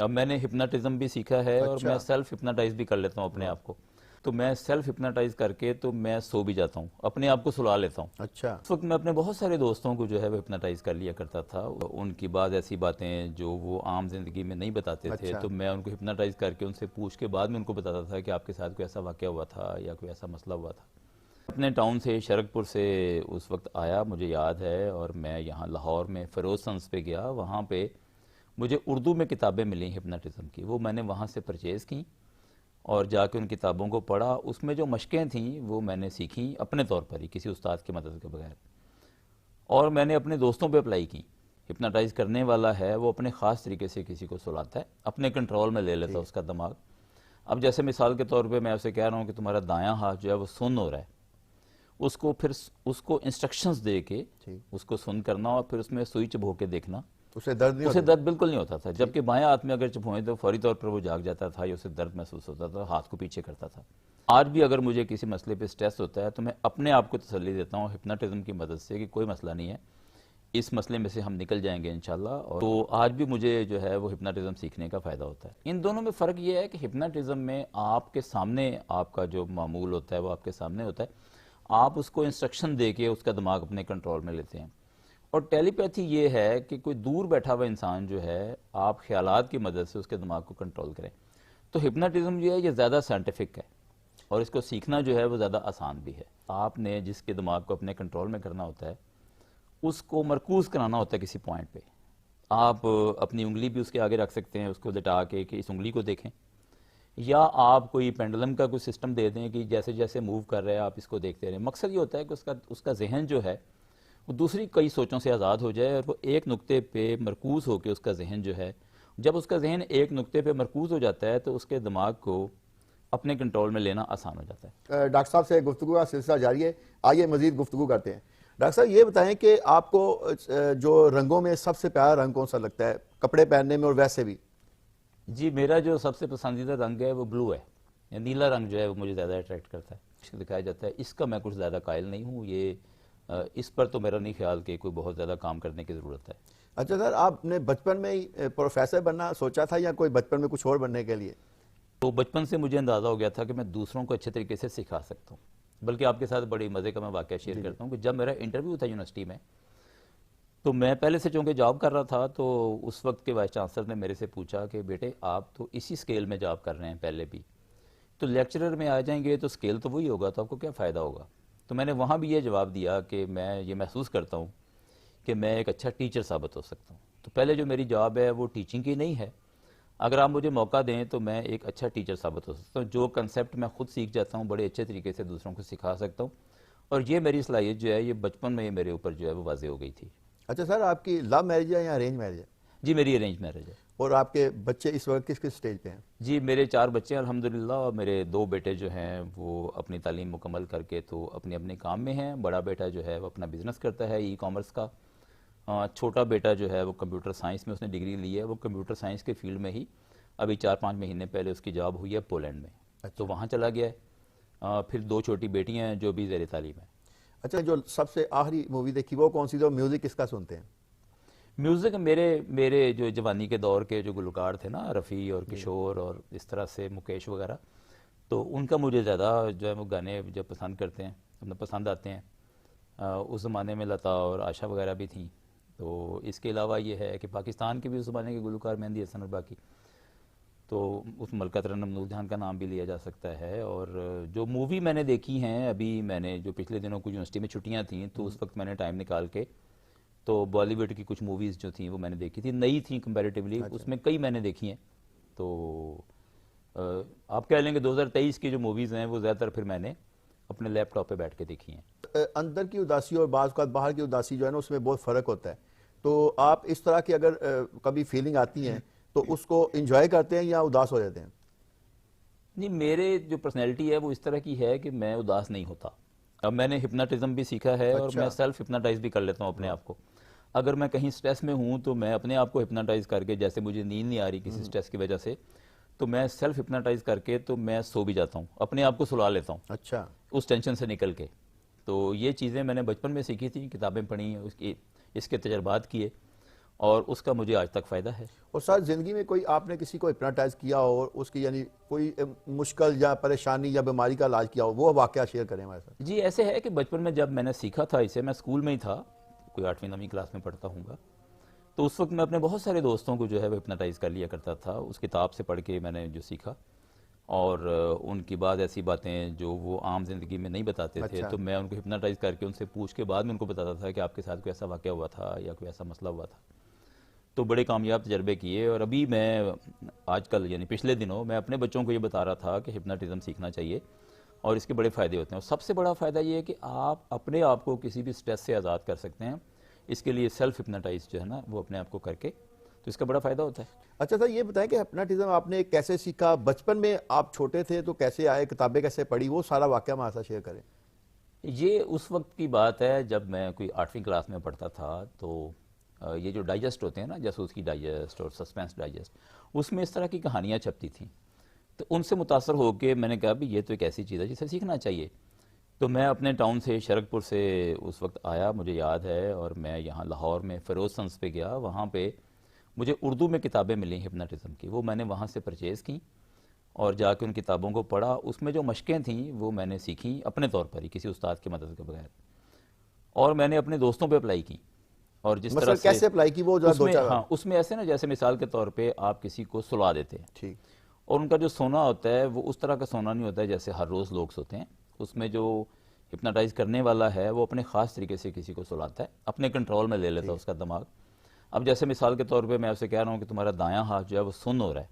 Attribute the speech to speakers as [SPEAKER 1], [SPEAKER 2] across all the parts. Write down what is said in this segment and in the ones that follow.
[SPEAKER 1] اب میں نے ہپناٹزم بھی سیکھا ہے اور
[SPEAKER 2] اچھا
[SPEAKER 1] میں سیلف ہپناٹائز بھی کر لیتا ہوں اپنے آپ کو. تو میں سیلف ہپناٹائز کر کے تو میں سو بھی جاتا ہوں, اپنے آپ کو سلا لیتا ہوں.
[SPEAKER 2] اچھا
[SPEAKER 1] اس وقت میں اپنے بہت سارے دوستوں کو جو ہے وہ ہپناٹائز کر لیا کرتا تھا. ان کی بعض ایسی باتیں جو وہ عام زندگی میں نہیں بتاتے تھے
[SPEAKER 2] اچھا
[SPEAKER 1] تو میں ان کو ہپناٹائز کر کے ان سے پوچھ کے بعد میں ان کو بتاتا تھا کہ آپ کے ساتھ کوئی ایسا واقعہ ہوا تھا یا کوئی ایسا مسئلہ ہوا تھا. اپنے ٹاؤن سے شرک پور سے اس وقت آیا, مجھے یاد ہے, اور میں یہاں لاہور میں فیروز سنس پہ گیا. وہاں پہ مجھے اردو میں کتابیں ملیں ہپناٹزم کی, وہ میں نے وہاں سے پرچیز کیں اور جا کے ان کتابوں کو پڑھا. اس میں جو مشقیں تھیں وہ میں نے سیکھیں اپنے طور پر ہی, کسی استاد کی مدد کے بغیر, اور میں نے اپنے دوستوں پہ اپلائی کی. ہپناٹائز کرنے والا ہے وہ اپنے خاص طریقے سے کسی کو سلاتا ہے, اپنے کنٹرول میں لے لیتا ہے اس کا دماغ. اب جیسے مثال کے طور پہ میں اسے کہہ رہا ہوں کہ تمہارا دایاں ہاتھ جو ہے وہ سن ہو رہا ہے, اس کو پھر اس کو انسٹرکشنز دے کے اس کو سن کرنا اور پھر اس میں سوئی چبھو کے دیکھنا.
[SPEAKER 2] اسے درد نہیں
[SPEAKER 1] اسے
[SPEAKER 2] ہوتا؟
[SPEAKER 1] درد بالکل نہیں ہوتا تھا, جبکہ بائیں ہاتھ میں اگر چبھوئیں تو فوری طور پر وہ جاگ جاتا تھا یا اسے درد محسوس ہوتا تھا, ہاتھ کو پیچھے کرتا تھا. آج بھی اگر مجھے کسی مسئلے پہ سٹریس ہوتا ہے تو میں اپنے آپ کو تسلی دیتا ہوں ہپناٹزم کی مدد سے کہ کوئی مسئلہ نہیں ہے, اس مسئلے میں سے ہم نکل جائیں گے انشاءاللہ. اور تو آج بھی مجھے جو ہے وہ ہپناٹزم سیکھنے کا فائدہ ہوتا ہے. ان دونوں میں فرق یہ ہے کہ ہپناٹزم میں آپ کے سامنے آپ کا جو معمول ہوتا ہے وہ آپ کے سامنے ہوتا ہے, آپ اس کو انسٹرکشن دے کے اس کا دماغ اپنے کنٹرول میں لیتے ہیں. اور ٹیلی پیتھی یہ ہے کہ کوئی دور بیٹھا ہوا انسان جو ہے آپ خیالات کی مدد سے اس کے دماغ کو کنٹرول کریں. تو ہپناٹزم جو ہے یہ زیادہ سائنٹیفک ہے اور اس کو سیکھنا جو ہے وہ زیادہ آسان بھی ہے. آپ نے جس کے دماغ کو اپنے کنٹرول میں کرنا ہوتا ہے اس کو مرکوز کرانا ہوتا ہے کسی پوائنٹ پہ. آپ اپنی انگلی بھی اس کے آگے رکھ سکتے ہیں, اس کو لٹا کے کہ اس انگلی کو دیکھیں, یا آپ کوئی پینڈولم کا کوئی سسٹم دے دیں کہ جیسے جیسے موو کر رہے ہیں آپ اس کو دیکھتے رہیں. مقصد یہ ہوتا ہے کہ اس کا ذہن جو ہے وہ دوسری کئی سوچوں سے آزاد ہو جائے اور وہ ایک نقطے پہ مرکوز ہو کے اس کا ذہن جو ہے, جب اس کا ذہن ایک نقطے پہ مرکوز ہو جاتا ہے تو اس کے دماغ کو اپنے کنٹرول میں لینا آسان ہو جاتا ہے.
[SPEAKER 2] ڈاکٹر صاحب سے گفتگو کا سلسلہ جاری ہے, آئیے مزید گفتگو کرتے ہیں. ڈاکٹر صاحب یہ بتائیں کہ آپ کو جو رنگوں میں سب سے پیارا رنگ کون سا لگتا ہے, کپڑے پہننے میں اور ویسے بھی؟
[SPEAKER 1] جی میرا جو سب سے پسندیدہ رنگ ہے وہ بلو ہے, یا نیلا رنگ جو ہے وہ مجھے زیادہ اٹریکٹ کرتا ہے, دکھایا جاتا ہے. اس کا میں کچھ زیادہ قائل نہیں ہوں, یہ اس پر تو میرا نہیں خیال کہ کوئی بہت زیادہ کام کرنے کی ضرورت ہے.
[SPEAKER 2] اچھا سر, آپ نے بچپن میں ہی پروفیسر بننا سوچا تھا یا کوئی بچپن میں کچھ اور بننے کے لیے؟
[SPEAKER 1] تو بچپن سے مجھے اندازہ ہو گیا تھا کہ میں دوسروں کو اچھے طریقے سے سکھا سکتا ہوں. بلکہ آپ کے ساتھ بڑی مزے کا میں واقعہ شیئر کرتا ہوں کہ جب میرا انٹرویو تھا یونیورسٹی میں, تو میں پہلے سے چونکہ جاب کر رہا تھا, تو اس وقت کے وائس چانسلر نے میرے سے پوچھا کہ بیٹے آپ تو اسی سکیل میں جاب کر رہے ہیں پہلے بھی, تو لیکچرر میں آ جائیں گے تو سکیل تو وہی ہوگا, تو آپ کو کیا فائدہ ہوگا. تو میں نے وہاں بھی یہ جواب دیا کہ میں یہ محسوس کرتا ہوں کہ میں ایک اچھا ٹیچر ثابت ہو سکتا ہوں. تو پہلے جو میری جاب ہے وہ ٹیچنگ کی نہیں ہے, اگر آپ مجھے موقع دیں تو میں ایک اچھا ٹیچر ثابت ہو سکتا ہوں. جو کنسیپٹ میں خود سیکھ جاتا ہوں بڑے اچھے طریقے سے دوسروں کو سکھا سکتا ہوں, اور یہ میری صلاحیت جو ہے یہ بچپن میں یہ میرے اوپر جو ہے وہ واضح ہو گئی تھی.
[SPEAKER 2] اچھا سر, آپ کی لو میرج ہے یا ارینج میرج ہے؟
[SPEAKER 1] جی میری ارینج میرج ہے.
[SPEAKER 2] اور آپ کے بچے اس وقت کس کس سٹیج پہ ہیں؟
[SPEAKER 1] جی میرے 4 بچے ہیں الحمدللہ, اور میرے 2 بیٹے جو ہیں وہ اپنی تعلیم مکمل کر کے تو اپنے اپنے کام میں ہیں. بڑا بیٹا جو ہے وہ اپنا بزنس کرتا ہے ای کامرس کا, چھوٹا بیٹا جو ہے وہ کمپیوٹر سائنس میں اس نے ڈگری لی ہے, وہ کمپیوٹر سائنس کے فیلڈ میں ہی ابھی 4-5 مہینے پہلے اس کی جاب ہوئی ہے پولینڈ میں, تو وہاں چلا گیا ہے. پھر 2 چھوٹی بیٹیاں ہیں جو بھی زیر تعلیم ہیں.
[SPEAKER 2] اچھا, جو سب سے آخری مووی دیکھی وہ کون سی تھی, میوزک کس کا سنتے ہیں؟
[SPEAKER 1] میوزک میرے جو جوانی کے دور کے جو گلوکار تھے نا, رفیع اور کشور اور اس طرح سے مکیش وغیرہ, تو ان کا مجھے زیادہ جو ہے وہ گانے جو پسند کرتے ہیں پسند آتے ہیں. اس زمانے میں لتا اور عائشہ وغیرہ بھی تھیں. تو اس کے علاوہ یہ ہے کہ پاکستان کے بھی اس زمانے کے گلوکار مہندی حسن اور باقی, تو اس ملکہ ترنم نور جہاں کا نام بھی لیا جا سکتا ہے. اور جو مووی میں نے دیکھی ہیں ابھی, میں نے جو پچھلے دنوں کو یونیورسٹی میں چھٹیاں تھیں تو اس وقت میں نے ٹائم نکال کے تو بالی ووڈ کی کچھ موویز جو تھیں وہ میں نے دیکھی تھی, نئی تھیں کمپیریٹیولی, اس میں کئی میں نے دیکھی ہیں. تو آپ کہہ لیں کہ 2023 کی جو موویز ہیں وہ زیادہ تر پھر میں نے اپنے لیپ ٹاپ پہ بیٹھ کے دیکھی ہیں.
[SPEAKER 2] اندر کی اداسی اور بعض اوقات باہر کی اداسی جو ہے نا اس میں بہت فرق ہوتا ہے, تو آپ اس طرح کی اگر کبھی فیلنگ آتی ہیں تو اس کو انجوائے کرتے ہیں یا اداس ہو جاتے ہیں؟
[SPEAKER 1] نہیں, میرے جو پرسنالٹی ہے وہ اس طرح کی ہے کہ میں اداس نہیں ہوتا. اب میں نے ہپناٹزم بھی سیکھا ہے اور میں سیلف ہپناٹائز بھی کر لیتا ہوں اپنے آپ کو. اگر میں کہیں سٹریس میں ہوں تو میں اپنے آپ کو ہپناٹائز کر کے, جیسے مجھے نیند نہیں آ رہی کسی سٹریس کی وجہ سے, تو میں سیلف ہپناٹائز کر کے تو میں سو بھی جاتا ہوں, اپنے آپ کو سلا لیتا ہوں
[SPEAKER 2] اچھا,
[SPEAKER 1] اس ٹینشن سے نکل کے. تو یہ چیزیں میں نے بچپن میں سیکھی تھیں, کتابیں پڑھی, اس کے تجربات کیے, اور اس کا مجھے آج تک فائدہ ہے.
[SPEAKER 2] اور سر زندگی میں کوئی آپ نے کسی کو ہپناٹائز کیا ہو اور اس کی یعنی کوئی مشکل یا پریشانی یا بیماری کا علاج کیا ہو، وہ واقعہ شیئر کریں ہمارے ساتھ.
[SPEAKER 1] جی ایسے ہے کہ بچپن میں جب میں نے سیکھا تھا اسے، میں اسکول میں ہی تھا، کوئی 8ویں 9ویں کلاس میں پڑھتا ہوں گا، تو اس وقت میں اپنے بہت سارے دوستوں کو جو ہے وہ ہپناٹائز کر لیا کرتا تھا. اس کتاب سے پڑھ کے میں نے جو سیکھا، اور ان کی بعد ایسی باتیں جو وہ عام زندگی میں نہیں بتاتے تھے،
[SPEAKER 2] اچھا.
[SPEAKER 1] تو میں ان کو ہپناٹائز کر کے ان سے پوچھ کے بعد میں ان کو بتاتا تھا کہ آپ کے ساتھ کوئی ایسا واقعہ ہوا تھا یا کوئی ایسا مسئلہ ہوا تھا. تو بڑے کامیاب تجربے کیے. اور ابھی میں آج کل یعنی پچھلے دنوں میں اپنے بچوں کو یہ بتا رہا تھا کہ ہپناٹزم سیکھنا چاہیے اور اس کے بڑے فائدے ہوتے ہیں. اور سب سے بڑا فائدہ یہ ہے کہ آپ اپنے آپ کو کسی بھی سٹریس سے آزاد کر سکتے ہیں. اس کے لیے سیلف ہپناٹائز جو ہے نا وہ اپنے آپ کو کر کے، تو اس کا بڑا فائدہ ہوتا ہے.
[SPEAKER 2] اچھا سر یہ بتائیں کہ ہپناٹزم آپ نے کیسے سیکھا، بچپن میں آپ چھوٹے تھے تو کیسے آئے، کتابیں کیسے پڑھی، وہ سارا واقعہ ہمارے ساتھ شیئر کریں.
[SPEAKER 1] یہ اس وقت کی بات ہے جب میں کوئی 8ویں کلاس میں پڑھتا تھا. تو یہ جو ڈائجسٹ ہوتے ہیں نا، جاسوس کی ڈائجسٹ اور سسپینس ڈائجسٹ، اس میں اس طرح کی کہانیاں چھپتی تھیں. تو ان سے متاثر ہو کے میں نے کہا بھی یہ تو ایک ایسی چیز ہے جسے سیکھنا چاہیے. تو میں اپنے ٹاؤن سے شرک پور سے اس وقت آیا، مجھے یاد ہے، اور میں یہاں لاہور میں فیروز سنس پہ گیا. وہاں پہ مجھے اردو میں کتابیں ملیں ہپناٹزم کی، وہ میں نے وہاں سے پرچیز کیں اور جا کے ان کتابوں کو پڑھا. اس میں جو مشقیں تھیں وہ میں نے سیکھیں اپنے طور پر ہی، کسی استاد کی مدد کے بغیر، اور میں نے اپنے دوستوں پہ اپلائی کی. اور جس طرح
[SPEAKER 2] مثلا
[SPEAKER 1] سے
[SPEAKER 2] کیسے اپلائی کی، وہ جو
[SPEAKER 1] اس
[SPEAKER 2] دو
[SPEAKER 1] میں،
[SPEAKER 2] چار.
[SPEAKER 1] ہاں اس میں ایسے نا، جیسے مثال کے طور پہ آپ کسی کو سلا دیتے ہیں،
[SPEAKER 2] ٹھیک.
[SPEAKER 1] اور ان کا جو سونا ہوتا ہے وہ اس طرح کا سونا نہیں ہوتا ہے جیسے ہر روز لوگ سوتے ہیں. اس میں جو ہپناٹائز کرنے والا ہے وہ اپنے خاص طریقے سے کسی کو سلاتا ہے، اپنے کنٹرول میں لے لیتا ہے اس کا دماغ. اب جیسے مثال کے طور پہ میں آپ سے کہہ رہا ہوں کہ تمہارا دایاں ہاتھ جو ہے وہ سن ہو رہا ہے،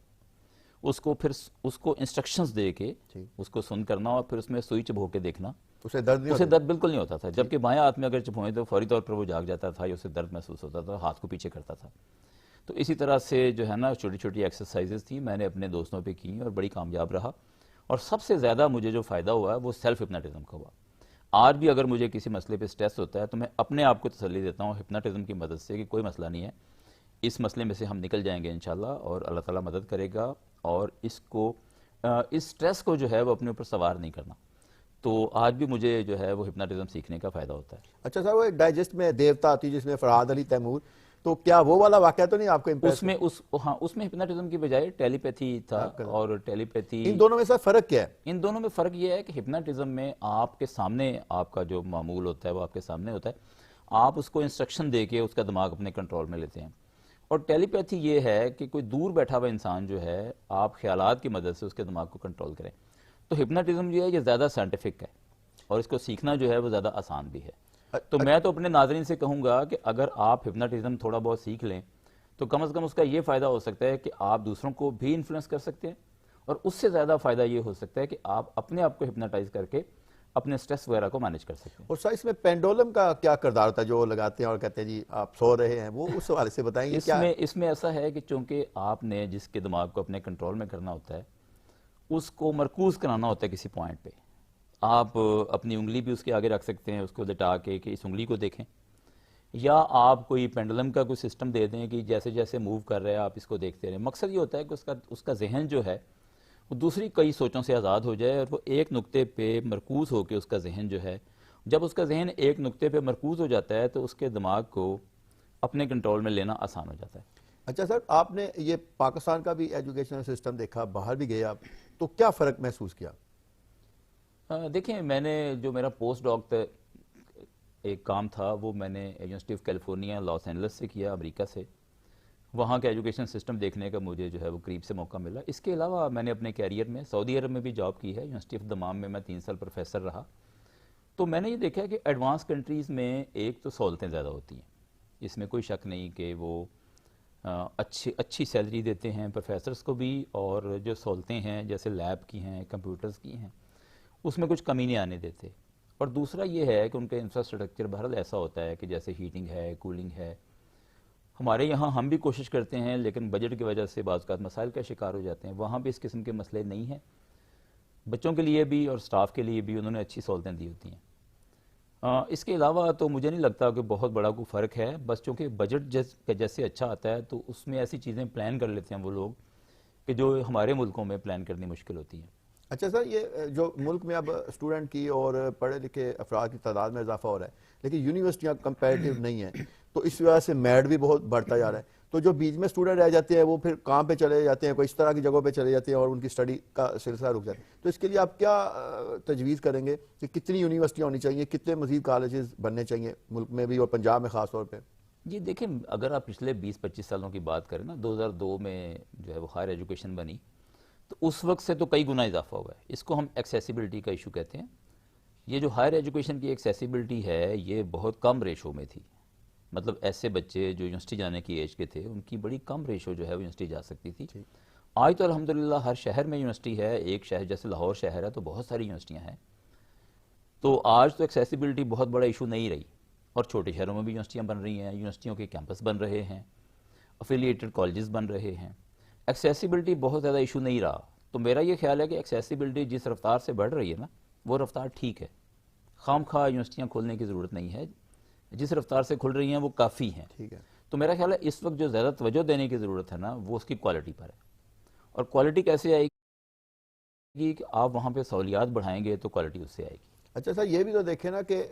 [SPEAKER 1] اس کو پھر اس کو انسٹرکشنز دے کے اس کو سن کرنا، اور پھر اس میں سوئی چبھو کے دیکھنا.
[SPEAKER 2] اسے درد نہیں
[SPEAKER 1] اسے
[SPEAKER 2] ہوتا.
[SPEAKER 1] درد بالکل نہیں ہوتا تھا، جبکہ بایاں ہاتھ میں اگر چبھوئیں تو فوری طور پر وہ جاگ جاتا تھا یا اسے درد محسوس ہوتا تھا، ہاتھ کو پیچھے کرتا تھا. تو اسی طرح سے جو ہے نا چھوٹی چھوٹی ایکسرسائزز تھیں، میں نے اپنے دوستوں پہ کی اور بڑی کامیاب رہا. اور سب سے زیادہ مجھے جو فائدہ ہوا ہے وہ سیلف ہپناٹزم کا ہوا. آج بھی اگر مجھے کسی مسئلے پہ سٹریس ہوتا ہے تو میں اپنے آپ کو تسلی دیتا ہوں ہپناٹزم کی مدد سے کہ کوئی مسئلہ نہیں ہے، اس مسئلے میں سے ہم نکل جائیں گے انشاءاللہ، اور اللہ تعالیٰ مدد کرے گا. اور اس کو اس سٹریس کو جو ہے وہ اپنے اوپر سوار نہیں کرنا. تو آج بھی مجھے جو ہے وہ ہپناٹزم سیکھنے کا فائدہ ہوتا ہے.
[SPEAKER 2] اچھا سر وہ ایک ڈائجسٹ میں دیوتا آتی جس میں فرحاد علی تیمور، تو کیا وہ والا واقعہ تو نہیں آپ کو امپریس؟
[SPEAKER 1] اس میں ہپناٹزم کی بجائے ٹیلی پیتھی تھا. اور ٹیلی پیتھی،
[SPEAKER 2] ان دونوں میں سر فرق کیا ہے؟
[SPEAKER 1] ان دونوں میں فرق یہ ہے کہ ہپناٹزم میں آپ کے سامنے آپ کا جو معمول ہوتا ہے وہ آپ کے سامنے ہوتا ہے، آپ اس کو انسٹرکشن دے کے اس کا دماغ اپنے کنٹرول میں لیتے ہیں. اور ٹیلی پیتھی یہ ہے کہ کوئی دور بیٹھا ہوا انسان جو ہے آپ خیالات کی مدد سے اس کے دماغ کو کنٹرول کریں. تو ہپناٹزم جو ہے یہ زیادہ سائنٹیفک ہے اور اس کو سیکھنا جو ہے وہ زیادہ آسان بھی ہے. تو میں تو اپنے ناظرین سے کہوں گا کہ اگر آپ ہپناٹزم تھوڑا بہت سیکھ لیں تو کم از کم اس کا یہ فائدہ ہو سکتا ہے کہ آپ دوسروں کو بھی انفلوئنس کر سکتے ہیں، اور اس سے زیادہ فائدہ یہ ہو سکتا ہے کہ آپ اپنے آپ کو ہپناٹائز کر کے اپنے سٹریس وغیرہ کو مینیج کر سکتے ہیں.
[SPEAKER 2] اور سر اس میں پینڈولم کا کیا کردار ہوتا ہے جو لگاتے ہیں اور کہتے ہیں جی آپ سو رہے ہیں، وہ اس حوالے سے بتائیں گے کیا؟
[SPEAKER 1] اس میں ایسا ہے کہ چونکہ آپ نے جس کے دماغ کو اپنے کنٹرول میں کرنا ہوتا ہے اس کو مرکوز کرانا ہوتا ہے کسی پوائنٹ پہ. آپ اپنی انگلی بھی اس کے آگے رکھ سکتے ہیں، اس کو لٹا کے کہ اس انگلی کو دیکھیں، یا آپ کوئی پینڈولم کا کوئی سسٹم دے دیں کہ جیسے جیسے موو کر رہے ہیں آپ اس کو دیکھتے رہیں. مقصد یہ ہوتا ہے کہ اس کا ذہن جو ہے وہ دوسری کئی سوچوں سے آزاد ہو جائے اور وہ ایک نقطے پہ مرکوز ہو کے اس کا ذہن جو ہے، جب اس کا ذہن ایک نقطے پہ مرکوز ہو جاتا ہے تو اس کے دماغ کو اپنے کنٹرول میں لینا آسان ہو جاتا ہے.
[SPEAKER 2] اچھا سر آپ نے یہ پاکستان کا بھی ایجوکیشن سسٹم دیکھا، باہر بھی گئے آپ، تو کیا فرق محسوس کیا؟
[SPEAKER 1] دیکھیں میں نے جو میرا پوسٹ ڈاک ایک کام تھا وہ میں نے university of California Los Angeles سے کیا، امریکہ سے. وہاں کا ایجوکیشن سسٹم دیکھنے کا مجھے جو ہے وہ قریب سے موقع ملا. اس کے علاوہ میں نے اپنے کیریئر میں سعودی عرب میں بھی جاب کی ہے، یونیورسٹی آف دمام میں 3 سال پروفیسر رہا. تو میں نے یہ دیکھا کہ ایڈوانس کنٹریز میں ایک تو سہولتیں زیادہ ہوتی ہیں، اس میں کوئی شک نہیں کہ وہ اچھی سیلری دیتے ہیں پروفیسرز کو بھی، اور جو سہولتیں ہیں جیسے لیب کی ہیں، کمپیوٹرز کی ہیں، اس میں کچھ کمی نہیں آنے دیتے. اور دوسرا یہ ہے کہ ان کا انفراسٹرکچر بہرحال ایسا ہوتا ہے کہ جیسے ہیٹنگ ہے، کولنگ ہے. ہمارے یہاں ہم بھی کوشش کرتے ہیں لیکن بجٹ کی وجہ سے بعض اوقات مسائل کا شکار ہو جاتے ہیں. وہاں بھی اس قسم کے مسئلے نہیں ہیں، بچوں کے لیے بھی اور سٹاف کے لیے بھی انہوں نے اچھی سہولتیں دی ہوتی ہیں. اس کے علاوہ تو مجھے نہیں لگتا کہ بہت بڑا کوئی فرق ہے، بس چونکہ بجٹ جیسے اچھا آتا ہے تو اس میں ایسی چیزیں پلان کر لیتے ہیں وہ لوگ کہ جو ہمارے ملکوں میں پلان کرنی مشکل ہوتی ہیں.
[SPEAKER 2] اچھا سر یہ جو ملک میں اب اسٹوڈنٹ کی اور پڑھے لکھے افراد کی تعداد میں اضافہ ہو رہا ہے لیکن یونیورسٹیاں کمپیریٹیو نہیں ہیں، تو اس وجہ سے میڈ بھی بہت بڑھتا جا رہا ہے. تو جو بیچ میں اسٹوڈنٹ رہ جاتے ہیں وہ پھر کام پہ چلے جاتے ہیں, کوئی اس طرح کی جگہوں پہ چلے جاتے ہیں اور ان کی اسٹڈی کا سلسلہ رک جاتا ہے. تو اس کے لیے آپ کیا تجویز کریں گے کہ کتنی یونیورسٹیاں ہونی چاہیے, کتنے مزید کالجز بننے چاہیے ملک میں بھی اور پنجاب میں خاص طور پہ؟
[SPEAKER 1] جی دیکھیں, اگر آپ پچھلے 20-25 سالوں کی بات کریں نا, 2002 میں جو ہے وہ ہائر ایجوکیشن بنی, تو اس وقت سے تو کئی گنا اضافہ ہوا ہے. اس کو ہم ایکسیسیبلٹی کا ایشو کہتے ہیں. یہ جو ہائر ایجوکیشن کی ایکسیسیبلٹی ہے یہ بہت کم ریشو میں تھی. مطلب ایسے بچے جو یونیورسٹی جانے کی ایج کے تھے ان کی بڑی کم ریشو جو ہے وہ یونیورسٹی جا سکتی تھی. آج تو الحمدللہ ہر شہر میں یونیورسٹی ہے. ایک شہر جیسے لاہور شہر ہے تو بہت ساری یونیورسٹیاں ہیں. تو آج تو ایکسیسیبلٹی بہت بڑا ایشو نہیں رہی, اور چھوٹے شہروں میں بھی یونیورسٹیاں بن رہی ہیں, یونیورسٹیوں کے کیمپس بن رہے ہیں, افیلیٹڈ کالجز بن رہے ہیں. ایکسیسیبلٹی بہت زیادہ ایشو نہیں رہا. تو میرا یہ خیال ہے کہ ایکسیسیبلٹی جس رفتار سے بڑھ رہی ہے نا وہ رفتار ٹھیک ہے. خام خواہ یونیورسٹیاں کھولنے کی ضرورت نہیں ہے. جس رفتار سے کھل رہی ہیں وہ کافی ہیں.
[SPEAKER 2] ٹھیک ہے.
[SPEAKER 1] تو میرا خیال ہے اس وقت جو زیادہ توجہ دینے کی ضرورت ہے نا وہ اس کی کوالٹی پر ہے. اور کوالٹی کیسے آئے گی کہ آپ وہاں پہ سہولیات بڑھائیں گے تو کوالٹی اس سے آئے گی.
[SPEAKER 2] اچھا سر, یہ بھی تو دیکھیں نا کہ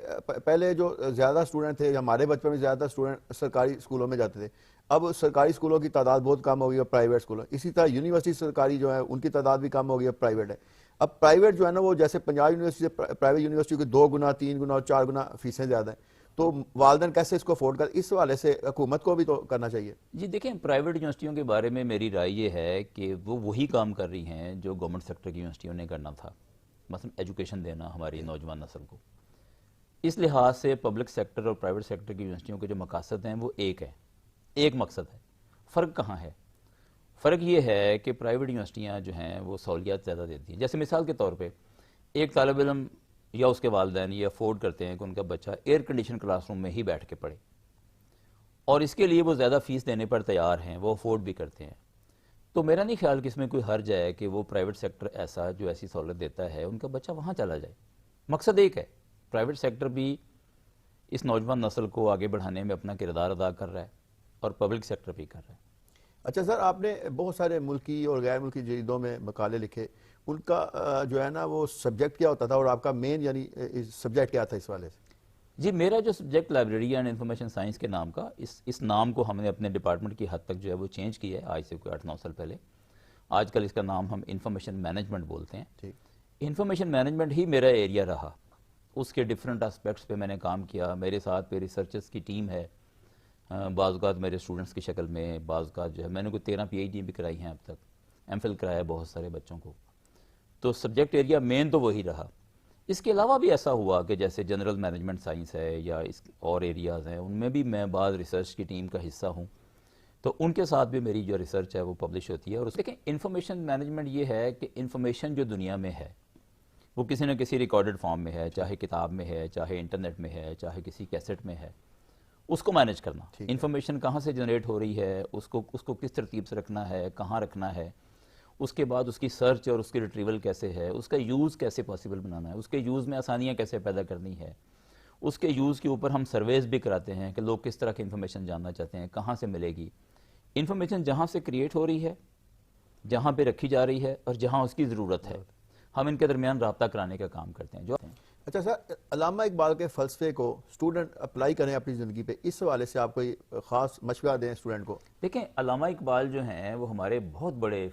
[SPEAKER 2] پہلے جو زیادہ اسٹوڈنٹ تھے, ہمارے بچپن میں زیادہ اسٹوڈنٹ سرکاری اسکولوں میں جاتے تھے. اب سرکاری اسکولوں کی تعداد بہت کم ہو گئی اور پرائیویٹ اسکولوں, اسی طرح یونیورسٹی سرکاری جو ہے ان کی تعداد بھی کم ہو گئی, اب پرائیویٹ ہے. اب پرائیویٹ جو ہے نا وہ جیسے پنجاب یونیورسٹی سے پرائیویٹ یونیورسٹی کی 2 گنا 3 گنا اور 4 گنا فیسیں زیادہ ہیں. تو والدین کیسے اس کو افورڈ کر, اس حوالے سے حکومت کو بھی تو کرنا چاہیے.
[SPEAKER 1] جی دیکھیں, پرائیویٹ یونیورسٹیوں کے بارے میں میری رائے یہ ہے کہ وہ وہی کام کر رہی ہیں جو گورنمنٹ سیکٹر کی یونیورسٹیوں نے کرنا تھا, مثلا ایجوکیشن دینا ہماری نوجوان نسل کو. اس لحاظ سے پبلک سیکٹر اور پرائیویٹ سیکٹر کی یونیورسٹیوں کے جو مقاصد ہیں وہ ایک ہے, ایک مقصد ہے. فرق کہاں ہے؟ فرق یہ ہے کہ پرائیویٹ یونیورسٹیاں جو ہیں وہ سہولیات زیادہ دیتی ہیں. جیسے مثال کے طور پہ ایک طالب علم یا اس کے والدین یہ افورڈ کرتے ہیں کہ ان کا بچہ ایئر کنڈیشن کلاس روم میں ہی بیٹھ کے پڑھے, اور اس کے لیے وہ زیادہ فیس دینے پر تیار ہیں, وہ افورڈ بھی کرتے ہیں. تو میرا نہیں خیال کہ اس میں کوئی حرج ہے کہ وہ پرائیویٹ سیکٹر ایسا جو ایسی سہولت دیتا ہے ان کا بچہ وہاں چلا جائے. مقصد ایک ہے, پرائیویٹ سیکٹر بھی اس نوجوان نسل کو آگے بڑھانے میں اپنا کردار ادا کر رہا ہے اور پبلک سیکٹر بھی کر رہا ہے.
[SPEAKER 2] اچھا سر, آپ نے بہت سارے ملکی اور غیر ملکی جریدوں میں مقالے لکھے, ان کا جو ہے نا وہ سبجیکٹ کیا ہوتا تھا اور آپ کا مین یعنی سبجیکٹ کیا تھا اس والے سے؟
[SPEAKER 1] جی میرا جو subject library and information science کے نام کا, اس نام کو ہم نے اپنے ڈپارٹمنٹ کی حد تک جو ہے وہ چینج کیا ہے آج سے کوئی 8-9 سال پہلے. آج کل اس کا نام ہم انفارمیشن مینجمنٹ بولتے ہیں.
[SPEAKER 2] ٹھیک.
[SPEAKER 1] انفارمیشن مینجمنٹ ہی میرا ایریا رہا, اس کے ڈیفرنٹ اسپیکٹس پہ میں نے کام کیا. میرے ساتھ پہ ریسرچرز کی ٹیم ہے, بعض اوقات میرے اسٹوڈنٹس کی شکل میں, بعض اوقات جو ہے میں نے کوئی 13 PhD بھی کرائی ہیں اب تک, ایم فل کرایا بہت سارے بچوں کو. تو سبجیکٹ ایریا مین تو وہی رہا. اس کے علاوہ بھی ایسا ہوا کہ جیسے جنرل مینجمنٹ سائنس ہے یا اس اور ایریاز ہیں, ان میں بھی میں بعض ریسرچ کی ٹیم کا حصہ ہوں, تو ان کے ساتھ بھی میری جو ریسرچ ہے وہ پبلش ہوتی ہے. اور دیکھیں انفارمیشن مینجمنٹ یہ ہے کہ انفارمیشن جو دنیا میں ہے وہ کسی نہ کسی ریکارڈڈ فارم میں ہے, چاہے کتاب میں ہے, چاہے انٹرنیٹ میں ہے, چاہے کسی کیسٹ میں ہے, اس کو مینیج کرنا. انفارمیشن کہاں سے جنریٹ ہو رہی ہے, اس کو کس ترتیب سے رکھنا ہے, کہاں رکھنا ہے, اس کے بعد اس کی سرچ اور اس کی ریٹریول کیسے ہے, اس کا یوز کیسے پاسبل بنانا ہے, اس کے یوز میں آسانیاں کیسے پیدا کرنی ہے, اس کے یوز کے اوپر ہم سرویز بھی کراتے ہیں کہ لوگ کس طرح کی انفارمیشن جاننا چاہتے ہیں, کہاں سے ملے گی. انفارمیشن جہاں سے کریٹ ہو رہی ہے, جہاں پہ رکھی جا رہی ہے اور جہاں اس کی ضرورت ہے, ہم ان کے درمیان رابطہ کرانے کا کام کرتے ہیں.
[SPEAKER 2] اچھا سر, علامہ اقبال کے فلسفے کو اسٹوڈنٹ اپلائی کریں اپنی زندگی پہ, اس حوالے سے آپ کوئی خاص مشورہ دیں اسٹوڈنٹ کو؟
[SPEAKER 1] دیکھیں علامہ اقبال جو ہیں وہ ہمارے بہت بڑے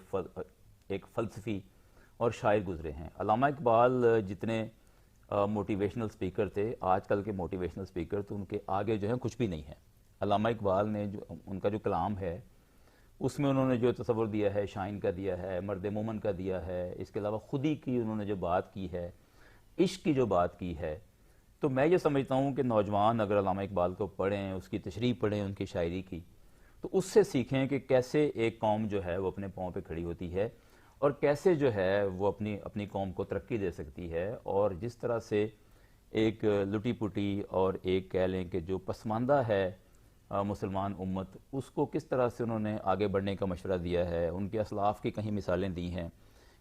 [SPEAKER 1] ایک فلسفی اور شاعر گزرے ہیں. علامہ اقبال جتنے موٹیویشنل سپیکر تھے, آج کل کے موٹیویشنل سپیکر تو ان کے آگے جو ہیں کچھ بھی نہیں ہے. علامہ اقبال نے جو ان کا جو کلام ہے اس میں انہوں نے جو تصور دیا ہے, شائن کا دیا ہے, مرد مومن کا دیا ہے, اس کے علاوہ خودی کی انہوں نے جو بات کی ہے, عشق کی جو بات کی ہے, تو میں یہ سمجھتا ہوں کہ نوجوان اگر علامہ اقبال کو پڑھیں, اس کی تشریح پڑھیں, ان کی شاعری کی, تو اس سے سیکھیں کہ کیسے ایک قوم جو ہے وہ اپنے پاؤں پہ کھڑی ہوتی ہے اور کیسے جو ہے وہ اپنی قوم کو ترقی دے سکتی ہے. اور جس طرح سے ایک لٹی پٹی اور ایک کہہ لیں کہ جو پسماندہ ہے مسلمان امت, اس کو کس طرح سے انہوں نے آگے بڑھنے کا مشورہ دیا ہے. ان کے اسلاف کی کہیں مثالیں دی ہیں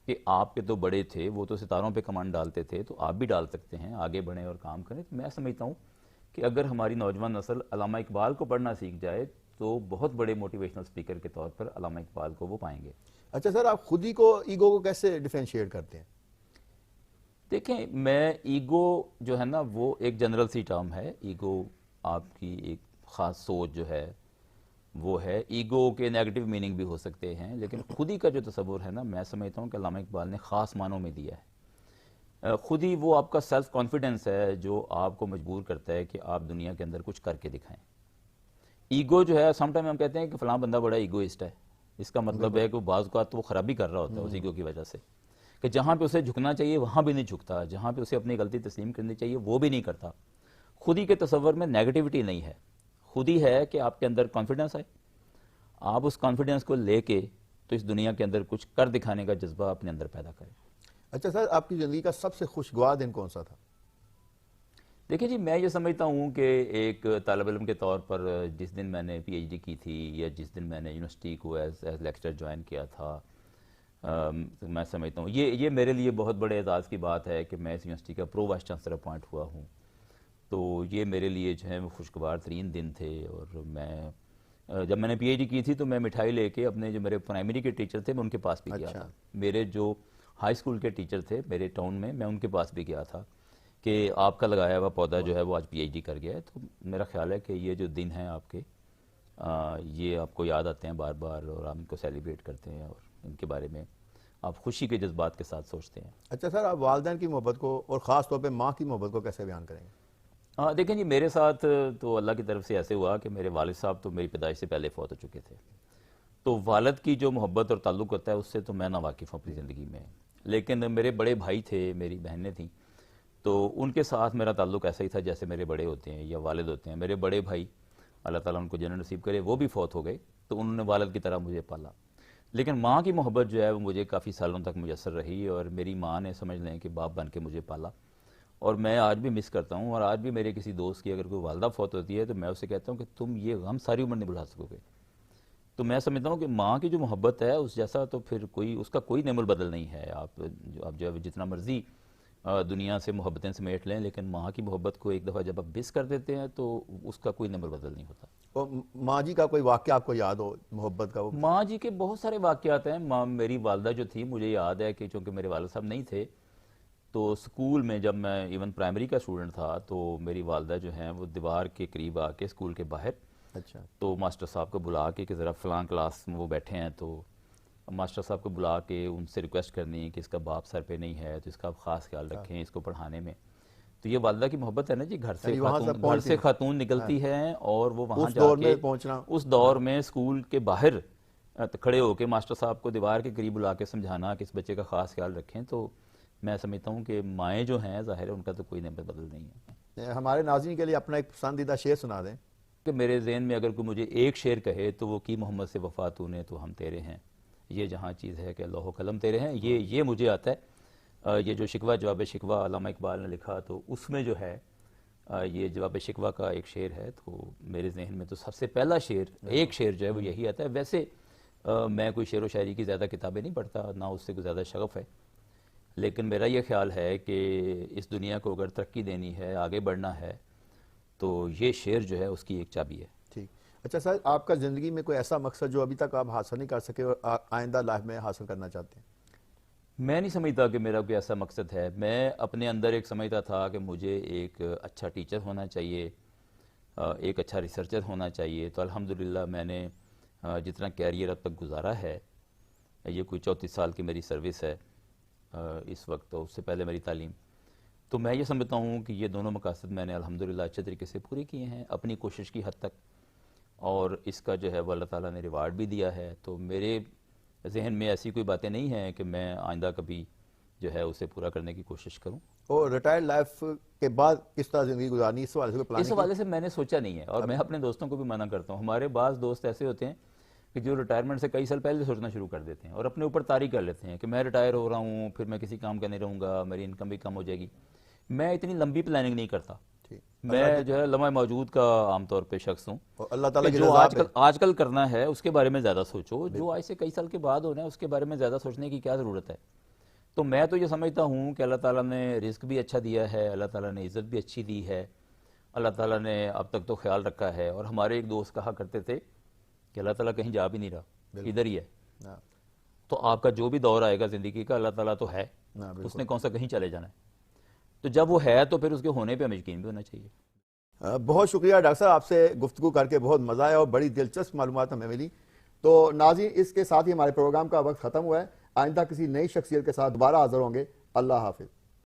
[SPEAKER 1] کہ آپ کے تو بڑے تھے, وہ تو ستاروں پہ کمان ڈالتے تھے, تو آپ بھی ڈال سکتے ہیں, آگے بڑھیں اور کام کریں. تو میں سمجھتا ہوں کہ اگر ہماری نوجوان نسل علامہ اقبال کو پڑھنا سیکھ جائے تو بہت بڑے موٹیویشنل سپیکر کے طور پر علامہ اقبال کو وہ پائیں گے.
[SPEAKER 2] اچھا سر, آپ خودی کو ایگو کو کیسے ڈیفرینشیٹ کرتے ہیں؟
[SPEAKER 1] دیکھیں میں ایگو جو ہے نا وہ ایک جنرل سی ٹرم ہے. ایگو آپ کی ایک خاص سوچ جو ہے وہ ہے. ایگو کے نیگیٹو میننگ بھی ہو سکتے ہیں، لیکن خودی کا جو تصور ہے نا، میں سمجھتا ہوں کہ علامہ اقبال نے خاص معنوں میں دیا ہے. خود ہی وہ آپ کا سیلف کانفیڈنس ہے جو آپ کو مجبور کرتا ہے کہ آپ دنیا کے اندر کچھ کر کے دکھائیں. ایگو جو ہے سم ٹائم ہم کہتے ہیں کہ فلاں بندہ بڑا ایگوئسٹ ہے، اس کا مطلب ہے کہ بعض اوقات تو وہ خرابی کر رہا ہوتا ہے اس ایگو کی وجہ سے، کہ جہاں پہ اسے جھکنا چاہیے وہاں بھی نہیں جھکتا، جہاں پہ اسے اپنی غلطی تسلیم کرنی چاہیے وہ بھی نہیں کرتا. خودی کے تصور میں نیگیٹیوٹی نہیں ہے، خودی ہے کہ آپ کے اندر کانفیڈنس آئے، آپ اس کانفیڈنس کو لے کے تو اس دنیا کے اندر کچھ کر دکھانے کا جذبہ اپنے اندر پیدا کریں.
[SPEAKER 2] اچھا سر، آپ کی زندگی کا سب سے خوشگوار دن کون سا تھا؟
[SPEAKER 1] دیکھیں جی، میں یہ سمجھتا ہوں کہ ایک طالب علم کے طور پر جس دن میں نے پی ایچ ڈی کی تھی یا جس دن میں نے یونیورسٹی کو ایز لیکچرر جوائن کیا تھا، میں سمجھتا ہوں یہ میرے لیے بہت بڑے اعزاز کی بات ہے کہ میں اس یونیورسٹی کا پرو وائس چانسلر اپوائنٹ ہوا ہوں. تو یہ میرے لیے جو ہے وہ خوشگوار ترین دن تھے. اور میں جب میں نے پی ایچ ڈی کی تھی تو میں مٹھائی لے کے اپنے جو میرے پرائمری کے ٹیچر تھے میں ان کے پاس بھی گیا تھا. میرے جو ہائی اسکول کے ٹیچر تھے میرے ٹاؤن میں ان کے پاس بھی گیا تھا کہ آپ کا لگایا ہوا پودا جو ہے وہ آج پی ایچ ڈی کر گیا ہے. تو میرا خیال ہے کہ یہ جو دن ہیں آپ کے، یہ آپ کو یاد آتے ہیں بار بار اور آپ ان کو سیلیبریٹ کرتے ہیں اور ان کے بارے میں آپ خوشی کے جذبات کے ساتھ سوچتے ہیں.
[SPEAKER 2] اچھا سر، آپ والدین کی محبت کو اور خاص طور پہ ماں کی محبت کو کیسے بیان کریں گے؟
[SPEAKER 1] دیکھیں جی، میرے ساتھ تو اللہ کی طرف سے ایسے ہوا کہ میرے والد صاحب تو میری پیدائش سے پہلے فوت ہو چکے تھے. تو والد کی جو محبت اور تعلق ہوتا ہے اس سے تو میں ناواقف ہوں اپنی زندگی میں. لیکن میرے بڑے بھائی تھے، میری بہنیں تھیں، تو ان کے ساتھ میرا تعلق ایسا ہی تھا جیسے میرے بڑے ہوتے ہیں یا والد ہوتے ہیں. میرے بڑے بھائی اللہ تعالیٰ ان کو جنت نصیب کرے، وہ بھی فوت ہو گئے، تو انہوں نے والد کی طرح مجھے پالا. لیکن ماں کی محبت جو ہے وہ مجھے کافی سالوں تک میسر رہی، اور میری ماں نے سمجھ لیں کہ باپ بن کے مجھے پالا. اور میں آج بھی مس کرتا ہوں، اور آج بھی میرے کسی دوست کی اگر کوئی والدہ فوت ہوتی ہے تو میں اسے کہتا ہوں کہ تم یہ غم ساری عمر نہیں بھلا سکو گے. تو میں سمجھتا ہوں کہ ماں کی جو محبت ہے اس جیسا تو پھر اس کا کوئی نعم البدل نہیں ہے. آپ جو ہے جتنا مرضی دنیا سے محبتیں سمیٹ لیں، لیکن ماں کی محبت کو ایک دفعہ جب آپ مس کر دیتے ہیں تو اس کا کوئی نعم البدل نہیں ہوتا.
[SPEAKER 2] اور ماں جی کا کوئی واقعہ آپ کو یاد ہو محبت کا؟ وہ
[SPEAKER 1] ماں جی کے بہت سارے واقعات ہیں. میری والدہ جو تھی، مجھے یاد ہے کہ چونکہ میرے والد صاحب نہیں تھے تو اسکول میں جب میں ایون پرائمری کا اسٹوڈنٹ تھا تو میری والدہ جو ہیں وہ دیوار کے قریب آ کے اسکول کے باہر،
[SPEAKER 2] اچھا،
[SPEAKER 1] تو ماسٹر صاحب کو بلا کے کہ ذرا فلاں کلاس میں وہ بیٹھے ہیں، تو ماسٹر صاحب کو بلا کے ان سے ریکویسٹ کرنی کہ اس کا باپ سر پہ نہیں ہے تو اس کا آپ خاص خیال رکھیں اس کو پڑھانے میں. تو یہ والدہ کی محبت ہے نا جی. گھر سے خاتون نکلتی ہیں اور وہ وہاں جا کے اس دور میں اسکول کے باہر کھڑے ہو کے ماسٹر صاحب کو دیوار کے قریب بلا کے سمجھانا کہ اس بچے کا خاص خیال رکھیں. تو میں سمجھتا ہوں کہ مائیں جو ہیں ظاہر ہے ان کا تو کوئی نعمت بدل نہیں ہے.
[SPEAKER 2] ہمارے ناظرین کے لیے اپنا ایک پسندیدہ شعر سنا دیں.
[SPEAKER 1] کہ میرے ذہن میں اگر کوئی مجھے ایک شعر کہے تو وہ کی محمد سے وفا تو نے تو ہم تیرے ہیں، یہ جہاں چیز ہے کہ لوح و قلم تیرے ہیں. یہ مجھے آتا ہے. یہ جو شکوہ جواب شکوہ علامہ اقبال نے لکھا تو اس میں جو ہے یہ جواب شکوہ کا ایک شعر ہے. تو میرے ذہن میں تو سب سے پہلا ایک شعر جو ہے وہ یہی آتا ہے. ویسے میں کوئی شعر و شاعری کی زیادہ کتابیں نہیں پڑھتا، نہ اس سے کوئی زیادہ شغف ہے، لیکن میرا یہ خیال ہے کہ اس دنیا کو اگر ترقی دینی ہے، آگے بڑھنا ہے، تو یہ شعر جو ہے اس کی ایک چابی ہے.
[SPEAKER 2] ٹھیک. اچھا سر، آپ کا زندگی میں کوئی ایسا مقصد جو ابھی تک آپ حاصل نہیں کر سکے اور آئندہ لائف میں حاصل کرنا چاہتے ہیں؟
[SPEAKER 1] میں نہیں سمجھتا کہ میرا کوئی ایسا مقصد ہے. میں اپنے اندر ایک سمجھتا تھا کہ مجھے ایک اچھا ٹیچر ہونا چاہیے، ایک اچھا ریسرچر ہونا چاہیے. تو الحمدللہ میں نے جتنا کیریئر اب تک گزارا ہے، یہ کوئی 34 سال کی میری سروس ہے اس وقت، تو اس سے پہلے میری تعلیم. تو میں یہ سمجھتا ہوں کہ یہ دونوں مقاصد میں نے الحمدللہ اچھے طریقے سے پورے کیے ہیں اپنی کوشش کی حد تک، اور اس کا جو ہے وہ اللہ تعالیٰ نے ریوارڈ بھی دیا ہے. تو میرے ذہن میں ایسی کوئی باتیں نہیں ہیں کہ میں آئندہ کبھی جو ہے اسے پورا کرنے کی کوشش کروں.
[SPEAKER 2] اور ریٹائرڈ لائف کے بعد کس طرح زندگی گزارنی، اس حوالے سے کوئی
[SPEAKER 1] اس حوالے سے میں نے سوچا نہیں ہے، اور میں اپنے دوستوں کو بھی منع کرتا ہوں. ہمارے بعض دوست ایسے ہوتے ہیں کہ جو ریٹائرمنٹ سے کئی سال پہلے سوچنا شروع کر دیتے ہیں اور اپنے اوپر طاری کر لیتے ہیں کہ میں ریٹائر ہو رہا ہوں، پھر میں کسی کام کا نہیں رہوں گا، میری انکم بھی کم ہو جائے گی. میں اتنی لمبی پلاننگ نہیں کرتا. میں جو ہے لمحہ موجود کا عام طور پہ شخص ہوں.
[SPEAKER 2] اللہ تعالیٰ
[SPEAKER 1] جو آج کل کرنا ہے اس کے بارے میں زیادہ سوچو، جو آج سے کئی سال کے بعد ہونا ہے اس کے بارے میں زیادہ سوچنے کی کیا ضرورت ہے. تو میں تو یہ سمجھتا ہوں کہ اللہ تعالیٰ نے رزق بھی اچھا دیا ہے، اللہ تعالیٰ نے عزت بھی اچھی دی ہے، اللہ تعالیٰ نے اب تک تو خیال رکھا ہے. اور ہمارے ایک دوست کہا کرتے تھے کہ اللہ تعالیٰ کہیں جا بھی نہیں رہا، ادھر ہی ہے. تو آپ کا جو بھی دور آئے گا زندگی کا، اللہ تعالیٰ تو ہے، اس نے کون سا کہیں چلے جانا ہے. تو جب وہ ہے تو پھر اس کے ہونے پہ ہمیں یقین بھی ہونا چاہیے.
[SPEAKER 2] بہت شکریہ ڈاکٹر صاحب، آپ سے گفتگو کر کے بہت مزہ آیا اور بڑی دلچسپ معلومات ہمیں ملی. تو ناظرین، اس کے ساتھ ہی ہمارے پروگرام کا وقت ختم ہوا ہے. آئندہ کسی نئی شخصیت کے ساتھ دوبارہ حاضر ہوں گے. اللہ حافظ.